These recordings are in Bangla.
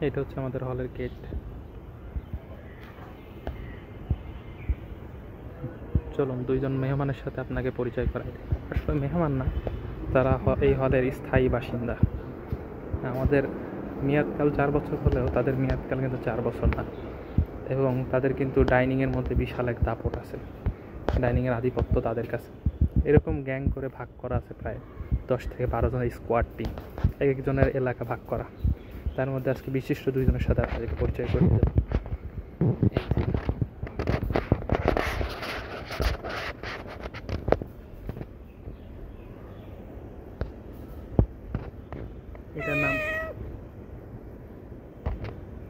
এটা হচ্ছে আমাদের হলের গেট। চলুন দুইজন মেহমানের সাথে আপনাকে পরিচয় করাই দিই। আসলে মেহমান না, তারা এই হলের স্থায়ী বাসিন্দা। আমাদের মেয়াদকাল 4 বছর হলেও তাদের মেয়াদকাল কিন্তু 4 বছর না। এবং তাদের কিন্তু ডাইনিংয়ের মধ্যে বিশাল এক দাপট আছে, ডাইনিংয়ের আধিপত্য তাদের কাছে। এরকম গ্যাং করে ভাগ করা আছে প্রায় 10 থেকে 12 জনের স্কোয়াড টিম, এক একজনের এলাকা ভাগ করা। তার মধ্যে আজকে বিশিষ্ট দুইজনের সাথে আপনাদেরকে পরিচয় করে দেব।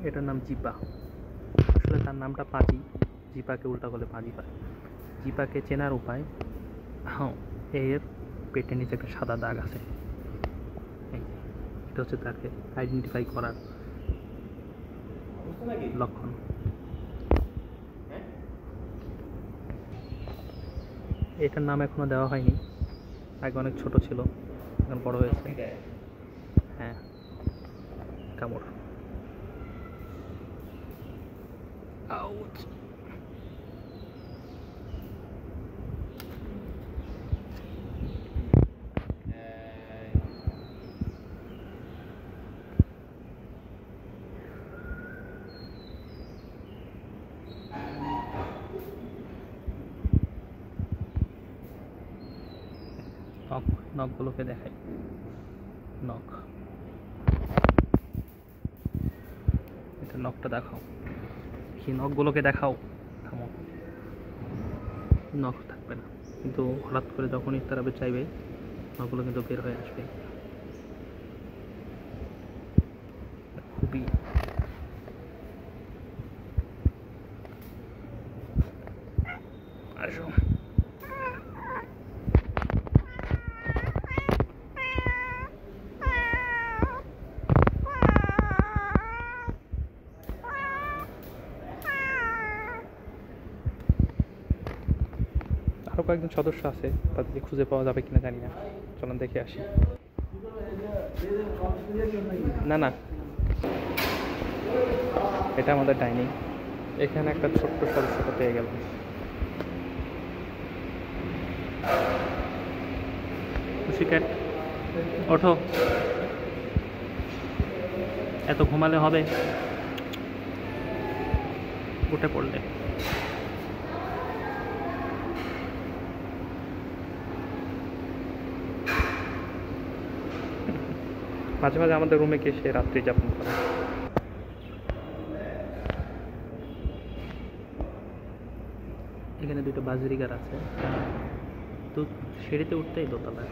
এটার নাম জিপা। আসলে তার নামটা পাজি, জিপাকে উল্টা করলে পাজি পায়। জিপাকে চেনার উপায়, হ্যাঁ, এর পেটের নিচে একটা সাদা দাগ আছে। এটা হচ্ছে তাকে আইডেন্টিফাই করার লক্ষণ। এটার নাম এখনো দেওয়া হয়নি, আগে অনেক ছোট ছিল, এখন বড় হয়েছে। হ্যাঁ, কামড়। আউচ। নখগুলোকে দেখাই, নখ, এটা নখটা দেখাও, কি নখগুলোকে দেখাও। থামো, নখ থাকবে না, কিন্তু হঠাৎ করে যখনই তারা চাইবে নখগুলো কিন্তু বের হয়ে আসবে। খুবই আসো। আরও কয়েকজন সদস্য আছে, তাদেরকে খুঁজে পাওয়া যাবে কিনা জানি না। চলুন দেখে আসি। না না, এটা আমাদের ডাইনিং। এখানে একটা ছোট্ট সদস্যতা পেয়ে গেলাম। খুশি ক্যাট, ওঠো, এত ঘুমালে হবে? উঠে পড়লে মাঝে মাঝে আমাদের রুমে গিয়ে সে রাত্রি যাপন করে। এখানে দুটো বাজরিগার আছে, তো সিঁড়িতে উঠতেই দোতলায়।